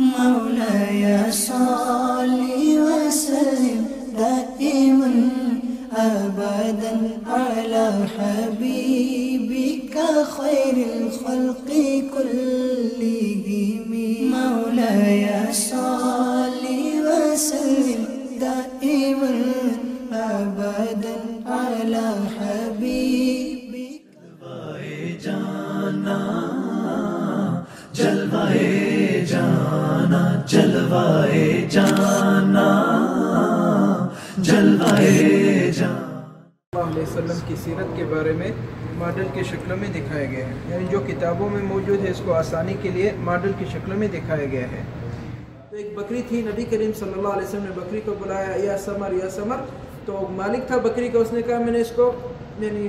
مولاي صل وسلم دائما أبدا على حبيبك خير الخلق كلهم. مولاي صل وسلم دائما أبدا على حبيبك. جلوائے جانا جلوائے جانا جلوائے جانا صلی اللہ علیہ وسلم کی سیرت کے بارے میں ماڈل کی شکلوں میں دکھائے گئے ہیں، یعنی جو کتابوں میں موجود ہے اس کو آسانی کے لیے ماڈل کی شکلوں میں دکھایا گیا ہے۔ تو ایک بکری تھی، نبی کریم صلی اللہ علیہ وسلم نے بکری کو بلایا، یا سمر یا سمر، تو مالک تھا بکری کا، اس نے کہا میں نے اس کو یعنی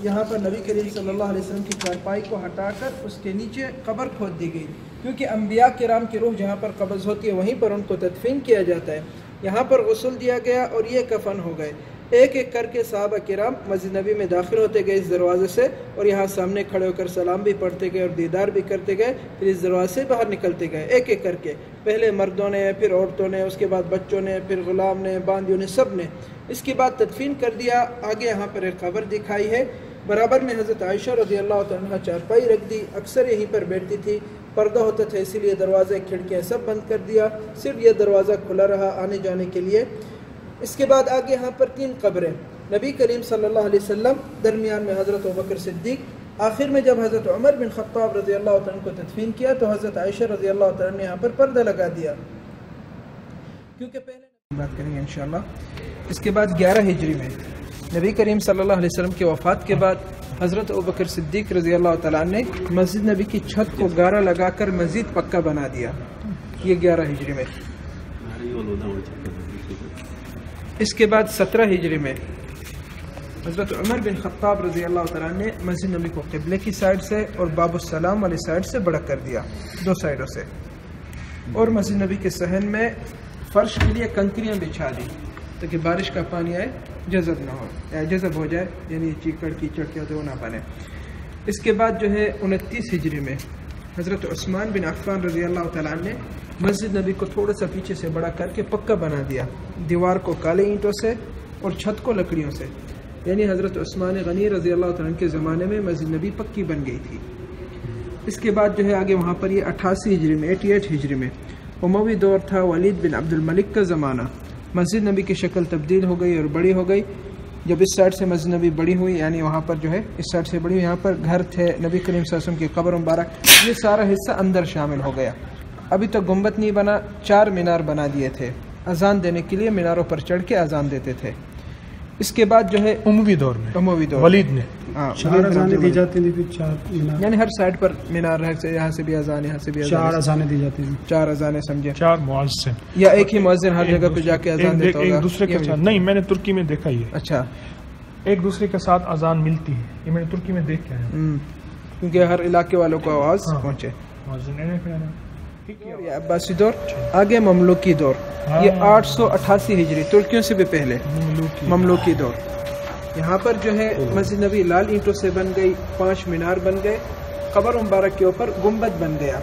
یہاں پر نبی کریم صلی اللہ علیہ وسلم کی چارپائی کو ہٹا کر اس کے نیچے قبر کھود دی گئی، کیونکہ انبیاء کرام کی روح جہاں پر قبض ہوتی ہے وہیں پر ان کو تدفین کیا جاتا ہے۔ یہاں پر غسل دیا گیا اور یہ کفن ہو گئے۔ ایک ایک کر کے صحابہ کرام مسجد نبی میں داخل ہوتے گئے اس دروازے سے، اور یہاں سامنے کھڑے ہو کر سلام بھی پڑھتے گئے اور دیدار بھی کرتے گئے، پھر اس دروازے سے باہر نکلتے گئے ایک ایک کر کے، پہلے مردوں نے، پھر عورتوں نے، اس کے بعد بچوں نے، پھر غلام نے، باندیوں نے، سب نے۔ اس کے بعد تدفین کر دیا۔ آگے یہاں پر ایک قبر دکھائی ہے، برابر میں حضرت عائشہ رضی اللہ تعالیٰ عنہ چارپائی رکھ دی، اکثر یہیں پر بیٹھتی تھی، پردہ ہوتا تھا اسی لیے دروازے کھڑکیاں سب بند کر دیا، صرف یہ دروازہ کھلا رہا آنے جانے کے لیے۔ اس کے بعد آگے یہاں پر 3 قبریں، نبی کریم صلی اللہ علیہ وسلم، درمیان میں حضرت ابوبکر صدیق، آخر میں جب حضرت عمر بن خطاب رضی اللہ عنہ کو تدفین کیا تو حضرت عائشہ رضی اللہ عنہ نے یہاں پر پردہ لگا دیا، کیونکہ پہلے بات کریں گے انشاءاللہ۔ اس کے بعد 11 ہجری میں نبی کریم صلی اللہ علیہ وسلم کے وفات کے بعد حضرت ابوبکر صدیق رضی اللہ تعالیٰ نے مسجد نبی کی چھت کو گارا لگا کر مزید پکا بنا دیا، یہ 11 ہجری میں۔ اس کے بعد 17 ہجری میں حضرت عمر بن خطاب رضی اللہ تعالیٰ نے مسجد نبی کو قبلے کی سائڈ سے اور باب السلام والی سائڈ سے بڑا کر دیا، 2 سائڈوں سے، اور مسجد نبی کے صحن میں فرش کے لیے کنکریاں بچھا دی تاکہ بارش کا پانی آئے جذب نہ ہو، یا جذب ہو جائے، یعنی چیکڑ کیچڑ کیا تو نہ بنے۔ اس کے بعد جو ہے 29 ہجری میں حضرت عثمان بن عفان رضی اللہ تعالیٰ نے مسجد نبی کو تھوڑا سا پیچھے سے بڑا کر کے پکا بنا دیا، دیوار کو کالے اینٹوں سے اور چھت کو لکڑیوں سے، یعنی حضرت عثمان غنی رضی اللہ تعالیٰ کے زمانے میں مسجد نبی پکی بن گئی تھی۔ اس کے بعد جو ہے آگے وہاں پر یہ 88 ہجری میں 88 ہجری میں اموی دور تھا، ولید بن عبد الملک کا زمانہ، مسجد نبی کی شکل تبدیل ہو گئی اور بڑی ہو گئی۔ جب اس سائڈ سے مسجد نبی بڑی ہوئی، یعنی وہاں پر جو ہے اس سائڈ سے بڑی ہوئی، یہاں پر گھر تھے، نبی کریم صلی اللہ علیہ وسلم کی قبر مبارک، یہ سارا حصہ اندر شامل ہو گیا۔ ابھی تک گنبد نہیں بنا، 4 مینار بنا دیے تھے، اذان دینے کے لیے میناروں پر چڑھ کے اذان دیتے تھے۔ اس کے بعد جو ہے اموی دور میں ولید نے 4 اذانیں دی جاتی تھی، یعنی ہر سائڈ پر مینار ہے، یہاں سے بھی اذان، یہاں سے بھی اذان، 4 اذانیں دی جاتی تھیں، 4 اذانیں سمجھے، 4 مؤذن، یا ایک ہی مؤذن ہر جگہ پہ جا کے اذان دیتا ہوگا ایک دوسرے کے ساتھ؟ نہیں، میں نے ترکی میں دیکھا ہی ہے۔ اچھا، ایک دوسرے کے ساتھ اذان ملتی ہے، یہ میں نے ترکی میں دیکھ کے آیا، کیونکہ ہر علاقے والوں کو آواز پہنچے۔ یہ عباسی دور، آگے مملوکی دور، یہ 888 ہجری، ترکیوں سے بھی پہلے مملوکی دور۔ یہاں پر جو ہے مسجد نبی لال اینٹوں سے بن گئی، 5 مینار بن گئے، قبر مبارک کے اوپر گنبد بن گیا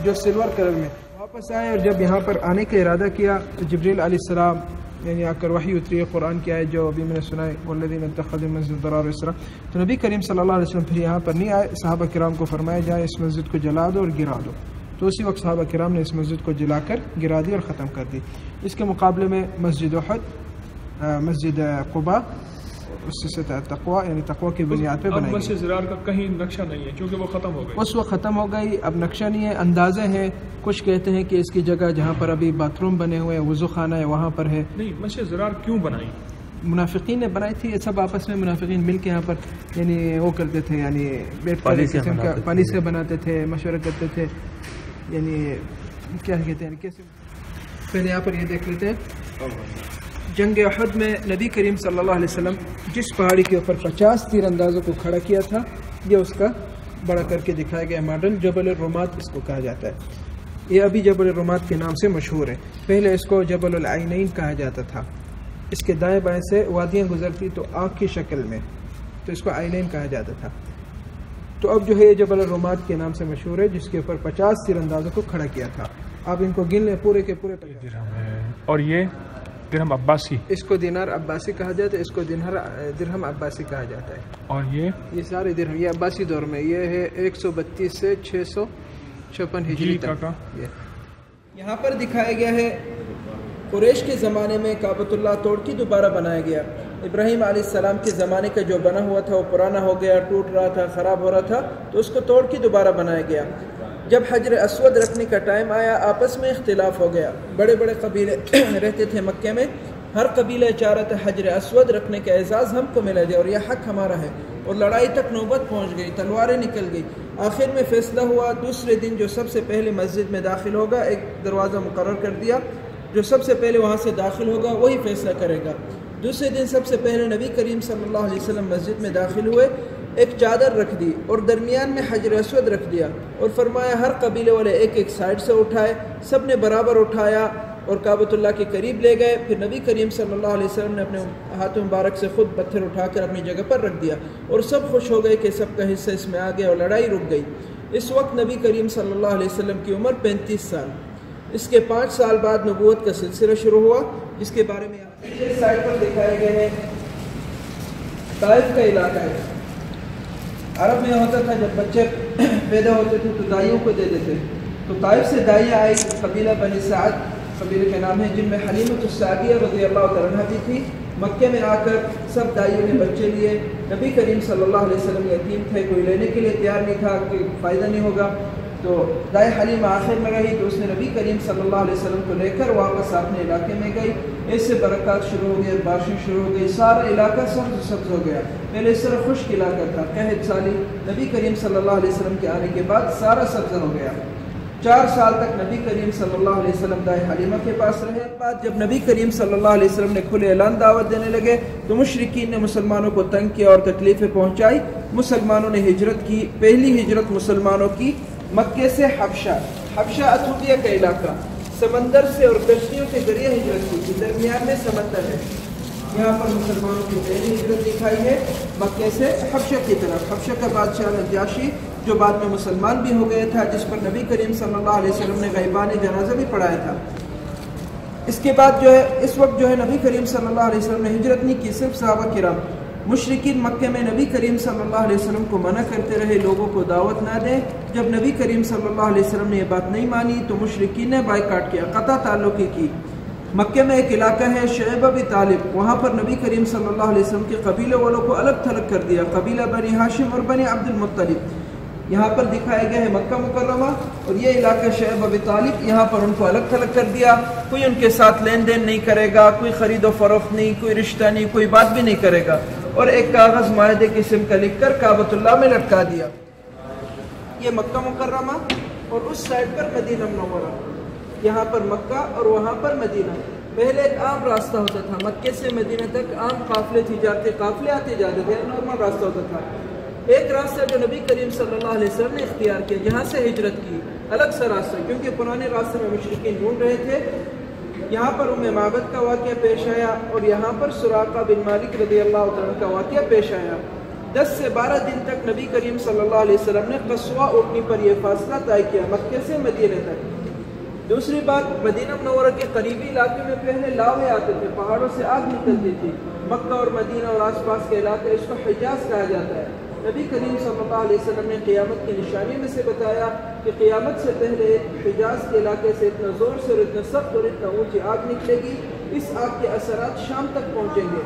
جو سلور کلر میں۔ واپس آئے اور جب یہاں پر آنے کا ارادہ کیا تو جبریل علیہ السلام یعنی آ کر وحی اتری قرآن کی آیت جو ابھی میں نے سنائے، والذین اتخذوا المسجد ضرارا ویسرا، تو نبی کریم صلی اللہ علیہ وسلم پھر یہاں پر نہیں آئے، صحابہ کرام کو فرمایا جائے اس مسجد کو جلا دو اور گرا دو، تو اسی وقت صحابہ کرام نے اس مسجد کو جلا کر گرا دی اور ختم کر دی۔ اس کے مقابلے میں مسجد احد، مسجد قباء، اس سے تقوی یعنی تقوی کی بنیاد پہ بنائی گئی۔ مسجد ضرار کا کہیں نقشہ نہیں ہے کیونکہ وہ ختم ہو گئی، اس وقت ختم ہو گئی، اب نقشہ نہیں ہے، اندازے ہیں، کچھ کہتے ہیں کہ اس کی جگہ جہاں پر ابھی باتھ روم بنے ہوئے ہیں، وضو خانہ ہے، وہاں پر ہے۔ نہیں، مسجد ضرار کیوں بنائی؟ منافقین نے بنائی تھی، سب آپس میں منافقین مل کے یہاں پر یعنی وہ کرتے تھے، یعنی پانی سے بناتے تھے، مشورہ کرتے تھے، یعنی کیا کہتے ہیں کیسے۔ پہلے یہاں پر یہ دیکھ لیتے ہیں، جنگ احد میں نبی کریم صلی اللہ علیہ وسلم جس پہاڑی کے اوپر 50 تیر اندازوں کو کھڑا کیا تھا، یہ اس کا بڑا کر کے دکھایا گیا ماڈل، جبل الرمات اس کو کہا جاتا ہے۔ یہ ابھی جبل الرمات کے نام سے مشہور ہے، پہلے اس کو جبل العینین کہا جاتا تھا۔ اس کے دائیں بائیں سے وادیاں گزرتی تو آنکھ کی شکل میں، تو اس کو عینین کہا جاتا تھا۔ تو اب جو ہے یہ جبل الرومات کے نام سے مشہور ہے، جس کے اوپر 50 تیر اندازوں کو کھڑا کیا تھا. آپ ان کو گن لیں پورے کے پورے. درہم ہے. اور یہ درہم عباسی، اس کو دینار عباسی کہا جاتا ہے، اس کو درہم عباسی کہا جاتا ہے. اور یہ سارے درہم یہ عباسی دور میں، یہ ہے 132 سے 656 ہجری تک. یہاں پر دکھایا گیا ہے قریش کے زمانے میں کعبۃ اللہ توڑ کے دوبارہ بنایا گیا. ابراہیم علیہ السلام کے زمانے کا جو بنا ہوا تھا وہ پرانا ہو گیا، ٹوٹ رہا تھا، خراب ہو رہا تھا، تو اس کو توڑ کے دوبارہ بنایا گیا. جب حجر اسود رکھنے کا ٹائم آیا، آپس میں اختلاف ہو گیا. بڑے بڑے قبیلے رہتے تھے مکے میں، ہر قبیلہ چاہ رہا تھا حجر اسود رکھنے کا اعزاز ہم کو ملا جائے اور یہ حق ہمارا ہے، اور لڑائی تک نوبت پہنچ گئی، تلواریں نکل گئی. آخر میں فیصلہ ہوا دوسرے دن جو سب سے پہلے مسجد میں داخل ہوگا، ایک دروازہ مقرر کر دیا، جو سب سے پہلے وہاں سے داخل ہوگا وہی فیصلہ کرے گا. دوسرے دن سب سے پہلے نبی کریم صلی اللہ علیہ وسلم مسجد میں داخل ہوئے، ایک چادر رکھ دی اور درمیان میں حجر اسود رکھ دیا اور فرمایا ہر قبیلے والے ایک ایک سائڈ سے اٹھائے. سب نے برابر اٹھایا اور کعبۃ اللہ کے قریب لے گئے. پھر نبی کریم صلی اللہ علیہ وسلم نے اپنے ہاتھ مبارک سے خود پتھر اٹھا کر اپنی جگہ پر رکھ دیا اور سب خوش ہو گئے کہ سب کا حصہ اس میں آ گیا اور لڑائی رک گئی. اس وقت نبی کریم صلی اللہ علیہ وسلم کی عمر 35 سال. اس کے 5 سال بعد نبوت کا سلسلہ شروع ہوا، جس کے بارے میں اس سائڈ پر دکھائے گئے ہیں. طائف کا علاقہ ہے. عرب میں ہوتا تھا جب بچے پیدا ہوتے تھے تو دائیوں کو دے دیتے. تو طائف سے دائیاں آئی، قبیلہ بنی سعد قبیلے کے نام ہے، جن میں حلیمۃ السعدیہ رضی اللہ تعالیٰ عنہا بھی تھی. مکے میں آ کر سب دائیوں نے بچے لیے. نبی کریم صلی اللہ علیہ وسلم یتیم تھے، کوئی لینے کے لیے تیار نہیں تھا کہ فائدہ نہیں ہوگا. تو دائی حلیمہ آخر میں رہی، تو اس نے نبی کریم صلی اللہ علیہ وسلم کو لے کر واپس اپنے علاقے میں گئی. اس سے برکات شروع ہو گئی، بارشیں شروع ہو گئی، سارا علاقہ سبز ہو گیا. پہلے اس طرح خشک علاقہ تھا، قحط سالی. نبی کریم صلی اللہ علیہ وسلم کے آنے کے بعد سارا سبز ہو گیا. 4 سال تک نبی کریم صلی اللہ علیہ وسلم دائی حلیمہ کے پاس رہے. بعد جب نبی کریم صلی اللہ علیہ وسلم نے کھلے اعلان دعوت دینے لگے تو مشرکین نے مسلمانوں کو تنگ کیا اور تکلیفیں پہنچائی. مسلمانوں نے ہجرت کی. پہلی ہجرت مسلمانوں کی مکے سے حبشہ اتھوپیا کا علاقہ، سمندر سے اور کشتیوں کے ذریعے ہجرت کی تھی. درمیان میں سمندر ہے. یہاں پر مسلمانوں کی پہلی ہجرت دکھائی ہے مکے سے حبشہ کی طرف. حبشہ کا بادشاہ نجاشی جو بعد میں مسلمان بھی ہو گیا تھا، جس پر نبی کریم صلی اللہ علیہ وسلم نے غیبان جنازہ بھی پڑھایا تھا. اس کے بعد جو ہے اس وقت جو ہے نبی کریم صلی اللہ علیہ وسلم نے ہجرت نہیں کی، صرف صحابہ کرام. مشرکین مکے میں نبی کریم صلی اللہ علیہ وسلم کو منع کرتے رہے لوگوں کو دعوت نہ دیں. جب نبی کریم صلی اللہ علیہ وسلم نے یہ بات نہیں مانی تو مشرکین نے بائیکاٹ کیا، قطع تعلقی کی. مکے میں ایک علاقہ ہے شعیب ابی طالب، وہاں پر نبی کریم صلی اللہ علیہ وسلم کے قبیلے والوں کو الگ تھلگ کر دیا، قبیلہ بنی ہاشم اور بنی عبد المطلب. یہاں پر دکھایا گیا ہے مکہ مکرمہ اور یہ علاقہ شعیب ابی طالب. یہاں پر ان کو الگ تھلگ کر دیا. کوئی ان کے ساتھ لین دین نہیں کرے گا، کوئی خرید و فروخت نہیں، کوئی رشتہ نہیں، کوئی بات بھی نہیں کرے گا. اور ایک کاغذ معاہدے قسم کا لکھ کر کعبۃ اللہ میں لٹکا دیا. یہ مکہ مکرمہ اور اس سائڈ پر مدینہ منورہ. یہاں پر مکہ اور وہاں پر مدینہ. پہلے ایک عام راستہ ہوتا تھا، مکے سے مدینہ تک عام قافلے قافلے آتے جاتے تھے، نارمل راستہ ہوتا تھا. ایک راستہ جو نبی کریم صلی اللہ علیہ وسلم نے اختیار کیا، جہاں سے ہجرت کی، الگ سا راستہ، کیونکہ پرانے راستے میں مشرکین ڈھونڈ رہے تھے. یہاں پر معبد کا واقعہ پیش آیا اور یہاں پر سراقہ بن مالک رضی اللہ عنہ کا واقعہ پیش آیا. 10 سے 12 دن تک نبی کریم صلی اللہ علیہ وسلم نے قصوہ اٹھنی پر یہ فاصلہ طے کیا، مکے سے مدینہ تک. دوسری بات، مدینہ منورہ کے قریبی علاقے میں پہلے لاوے آتے تھے، پہاڑوں سے آگ نکلتی تھی. مکہ اور مدینہ اور آس پاس کے علاقے، اس کو حجاز کہا جاتا ہے. نبی کریم صلی اللہ علیہ وسلم نے قیامت کی نشانی میں سے بتایا کہ قیامت سے پہلے حجاز کے علاقے سے اتنا زور سے اور اتنا سخت اور اتنا اونچی آگ نکلے گی، اس آگ کے اثرات شام تک پہنچیں گے.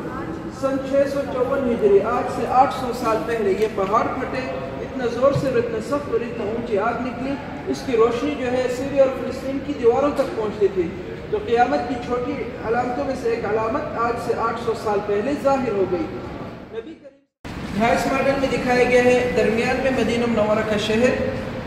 سن 654 ہجری، آج سے 800 سال پہلے یہ پہاڑ پھٹے، اتنا زور سے اور اتنا سخت اور اتنا اونچی آگ نکلی. اس کی روشنی جو ہے سیریا اور فلسطین کی دیواروں تک پہنچتی تھی. تو قیامت کی چھوٹی علامتوں میں سے ایک علامت آج سے 800 سال پہلے ظاہر ہو گئی. نبی اس ماڈل میں دکھایا گیا ہے درمیان میں مدینہ منورہ کا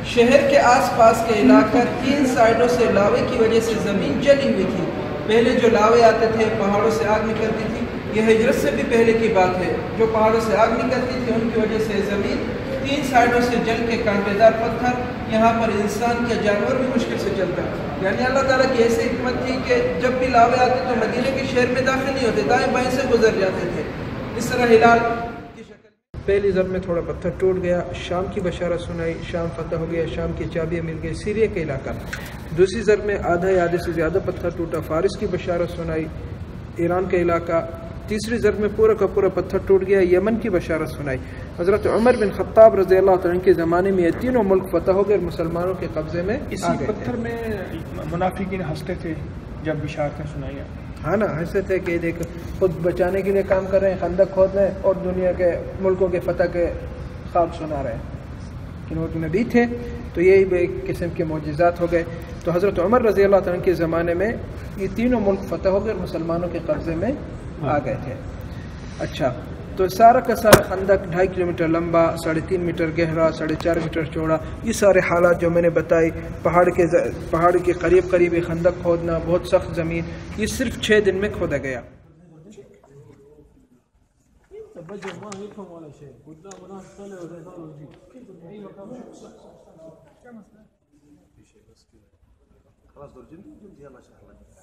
شہر کے آس پاس کے علاقہ 3 سائڈوں سے لاوے کی وجہ سے زمین جلی ہوئی تھی. پہلے جو لاوے آتے تھے پہاڑوں سے آگ نکلتی تھی. یہ ہجرت سے بھی پہلے کی بات ہے. جو پہاڑوں سے آگ نکلتی تھی ان کی وجہ سے زمین 3 سائڈوں سے جل کے کانٹے دار پتھر، یہاں پر انسان یا جانور بھی مشکل سے چلتا. یعنی اللہ تعالیٰ کی ایسی حکمت تھی کہ جب بھی لاوے آتے تو مدینہ کے شہر میں داخل نہیں ہوتے، دائیں بائیں سے گزر جاتے تھے. اس طرح ہلال پہلی ضرب میں تھوڑا پتھر ٹوٹ گیا، شام کی بشارت سنائی، شام فتح ہو گیا، شام کی چابیاں مل گئی، سیریا کا علاقہ۔ دوسری ضرب میں آدھا یا آدھے سے زیادہ پتھر ٹوٹا، فارس کی بشارت سنائی، ایران کا علاقہ۔ تیسری ضرب میں پورا کا پورا پتھر ٹوٹ گیا، یمن کی بشارت سنائی۔ حضرت عمر بن خطاب رضی اللہ تعالیٰ عنہ کے زمانے میں یہ تینوں ملک فتح ہو گئے اور مسلمانوں کے قبضے میں آ اسی گئے پتھر میں منافقین ہنستے تھے جب بشارتیں سنائی ہیں۔ ہاں نا، ایسے تھے کہ دیکھ خود بچانے کے لیے کام کر رہے ہیں، خندق کھود رہے ہیں اور دنیا کے ملکوں کے فتح کے خواب سنا رہے ہیں، لیکن وہ نبی تھے تو یہی بھی ایک قسم کے معجزات ہو گئے۔ تو حضرت عمر رضی اللہ تعالیٰ عنہ کے زمانے میں یہ تینوں ملک فتح ہو گئے اور مسلمانوں کے قبضے میں آ گئے تھے۔ اچھا، تو سارا کا سارا خندق 2.5 کلومیٹر لمبا، 3.5 میٹر گہرا، 4.5 میٹر چوڑا، یہ سارے حالات جو میں نے بتائی، پہاڑ کے قریب قریب یہ خندق کھودنا، بہت سخت زمین، یہ صرف 6 دن میں کھودا گیا۔ خلاص دور جلدي يلا شغله